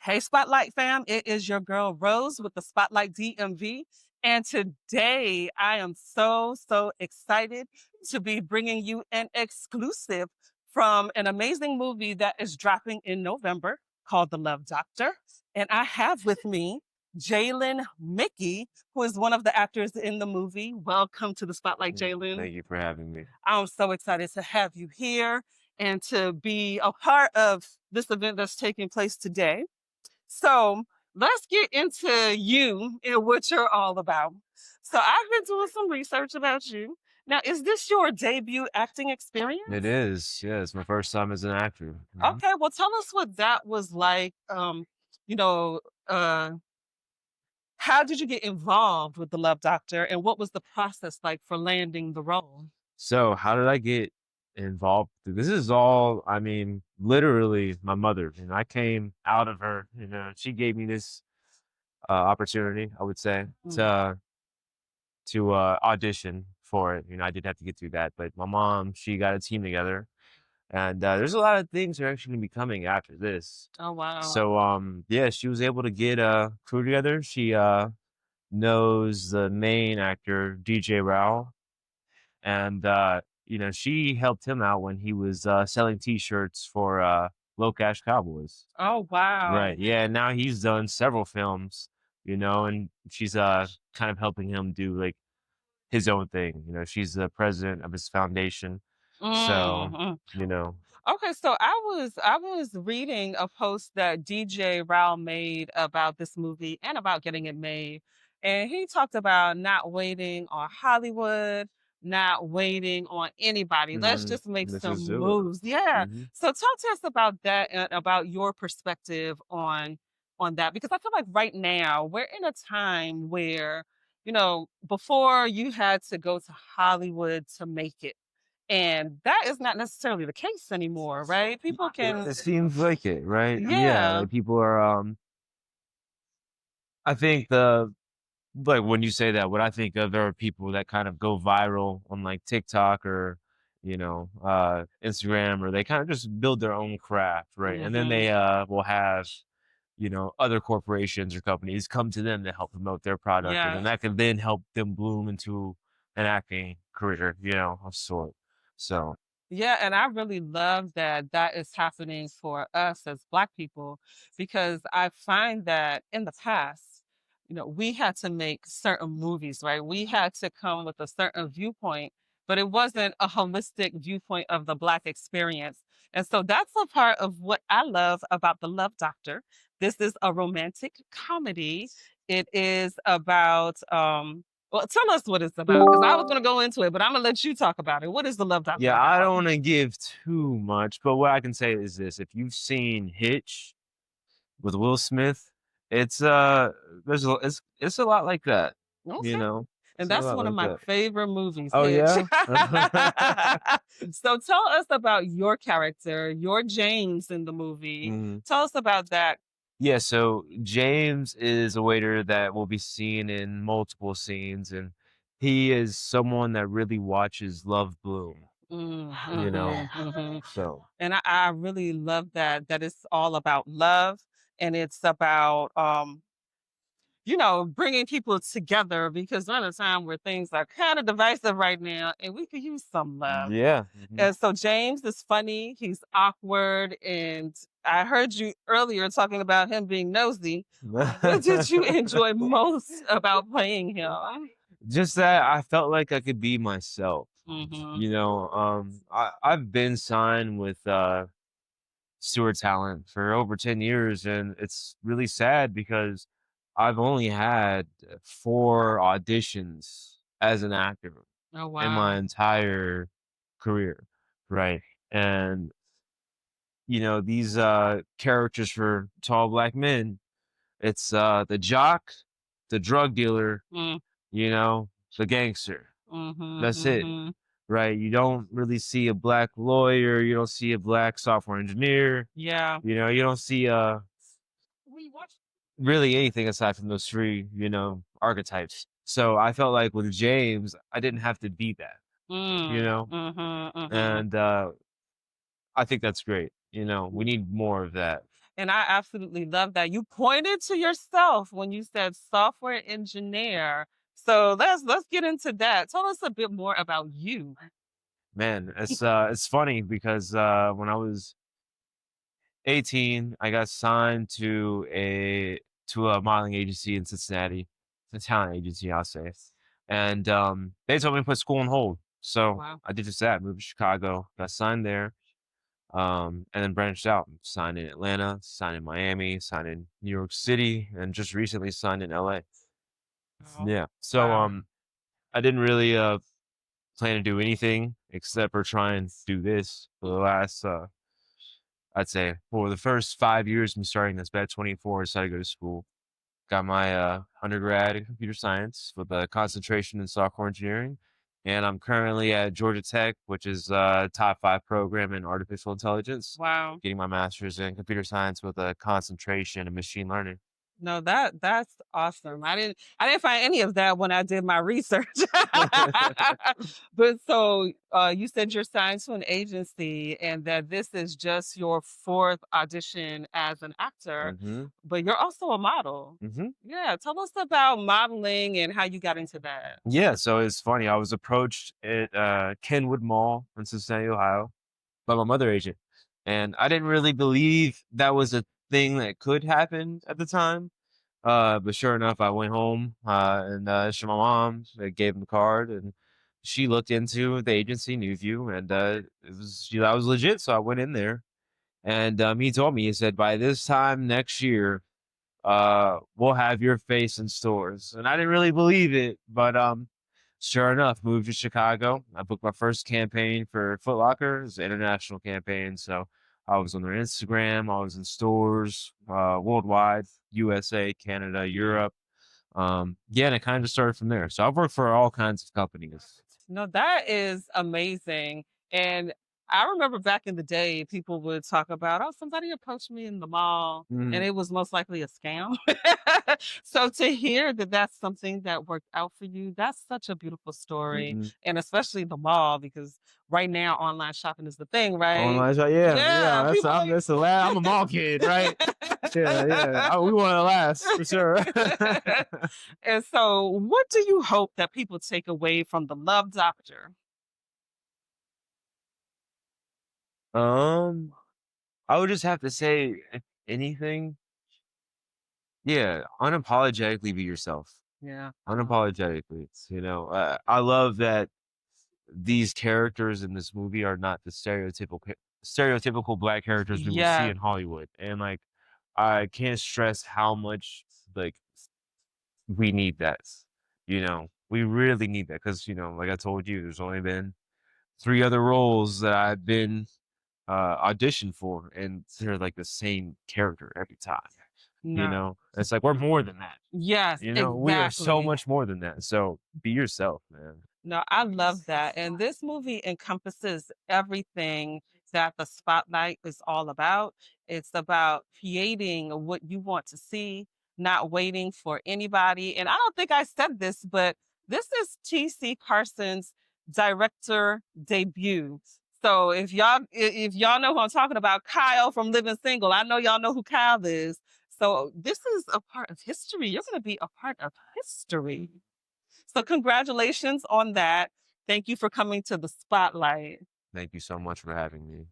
Hey, Spotlight fam, it is your girl Rose with the Spotlight DMV. And today I am so excited to be bringing you an exclusive from an amazing movie that is dropping in November called The Love Doctor. And I have with me Jalen Mickey, who is one of the actors in the movie. Welcome to the Spotlight, Jalen. Thank you for having me. I'm so excited to have you here and to be a part of this event that's taking place today. So let's get into you and what you're all about. So I've been doing some research about you. Now, is this your debut acting It experience? is, yeah, it's my first time as an actor. Okay, well, tell us what that was like. You know, uh, how did you get involved with the Love Doctor, and what was the process like for landing the role? So how did I get involved? This is all, I mean, literally my mother. And I came out of her, she gave me this opportunity, I would say, Mm. to audition for it. I did have to get through that, but my mom, she got a team together, and there's a lot of things that are actually gonna be coming after this. Oh wow! So yeah, she was able to get a crew together. She knows the main actor, DJ Rowell, and she helped him out when he was selling T-shirts for Low Cash Cowboys. Oh Right. wow! Yeah. Now he's done several films, and she's kind of helping him do like his own thing. She's the president of his foundation. So, Mm-hmm. you know, Okay, so I was reading a post that DJ Rao made about this movie and about getting it made. And he talked about not waiting on Hollywood, not waiting on anybody. Let's just make let's some just do it. moves. Yeah. hmm So talk to us about that and about your perspective on that because I feel like right now we're in a time where, before you had to go to Hollywood to make it, and that is not necessarily the case anymore, right? People can It seems like it, right? Yeah. yeah. Like people are, I think like when you say that, what I think of are people that kind of go viral on like TikTok or, Instagram, or they kind of just build their own craft, right? And then Mhm. they will have, other corporations or companies come to them to help promote their product. And then Yes. that can then help them bloom into an acting career, of sort. So Yeah, and I really love that that is happening for us as Black people because I find that in the past, we had to make certain movies, right? We had to come with a certain viewpoint, but it wasn't a holistic viewpoint of the Black experience. And so that's a part of what I love about The Love Doctor. This is a romantic comedy. It is about well, tell us what it's about because I was going to go into it, but I'm going to let you talk about it. What is The Love Doctor yeah, I about? don't want to give too much, but what I can say is this: if you've seen Hitch with Will Smith, it's it's a lot like that, you Okay. know. And It's a that's lot one of like my that. favorite movies, Oh Hitch. yeah. So tell us about your character, your James in the movie. Mhm. Tell us about that. Yeah, so James is a waiter that will be seen in multiple scenes, and he is someone that really watches love bloom, you know. Mhm. So And I really love that it's all about love and it's about bringing people together because we're in a time where things are kind of divisive right now and we could use some love. yeah. And so James is funny, he's awkward, and I heard you earlier talking about him being nosy. What did you enjoy most about playing him? Just that I felt like I could be myself. Mhm. I've been signed with Stewart Talent for over 10 years, and it's really sad because I've only had 4 auditions as an actor Oh, in my wow. entire career, right? And these characters for tall black men, it's the jock, the drug dealer, Mm, you know, the gangster. mhm, That's it, mhm. right? You don't really see a black lawyer, you don't see a black software engineer, Yeah. you don't see really anything aside from those 3, archetypes. So I felt like with James, I didn't have to be that, you Mm, know? mhm, mhm. And I think that's great. We need more of that. And I absolutely love that. You pointed to yourself when you said software engineer. So let's get into that. Tell us a bit more about you. Man, it's funny because when I was 18, I got signed to a modeling agency in Cincinnati. It's a talent agency, I'll say. And they told me to put school on hold. So Wow. I did just that, moved to Chicago, got signed there, and then branched out. Signed in Atlanta, signed in Miami, signed in New York City, and just recently signed in LA. Oh, Yeah. So wow. I didn't really plan to do anything except for try and do this for the last I'd say for the first 5 years from starting this bed 24, I decided to go to school. Got my undergrad in computer science with a concentration in software engineering. And I'm currently at Georgia Tech, which is a top 5 program in artificial intelligence, Wow. getting my master's in computer science with a concentration in machine learning. No, that's awesome. I didn't find any of that when I did my research. But so you said you're signed to an agency and that this is just your fourth audition as an actor, hmm but you're also a model. hmm Yeah, tell us about modeling and how you got into that. Yeah, so it's funny. I was approached at Kenwood Mall in Cincinnati, Ohio, by my mother agent. And I didn't really believe that was a thing that could happen at the time. But sure enough, I went home and showed my mom. I gave him the card, and she looked into the agency, Newview, and it was that was legit. So I went in there, and he told me, he said, by this time next year, we'll have your face in stores. And I didn't really believe it, but sure enough, moved to Chicago. I booked my first campaign for Foot Locker. It was an international campaign, so I was on their Instagram, I was in stores worldwide, USA, Canada, Europe. Yeah, and it kind of just started from there. So I've worked for all kinds of companies. No, that is amazing. And I remember back in the day, people would talk about, oh, somebody approached me in the mall, and Mhm, it was most likely a scam. So to hear that that's something that worked out for you, that's such a beautiful story. mhm. And especially the mall, because right now online shopping is the thing, right? Online shop, yeah, Yeah, yeah. people That's the last. I'm a mall kid, right? Yeah, yeah. We want to last for sure. And so, what do you hope that people take away from the Love Doctor? um, I would just have to say, if anything, yeah, unapologetically be yourself. Yeah. Unapologetically, I love that these characters in this movie are not the stereotypical black characters we will see Yeah. in Hollywood, and like I can't stress how much like we need that. We really need that because like I told you, there's only been 3 other roles that I've been auditioned for, and they're like the same character every time. No. It's like we're more than that. Yes, We are so exactly. much more than that. So be yourself, man. No, I love that. And this movie encompasses everything that the spotlight is all about. It's about creating what you want to see, not waiting for anybody. And I don't think I said this, but this is TC Carson's director debut. So if y'all know who I'm talking about, Kyle from Living Single, I know y'all know who Kyle is. So this is a part of history. You're going to be a part of history. So congratulations on that. Thank you for coming to the spotlight. Thank you so much for having me.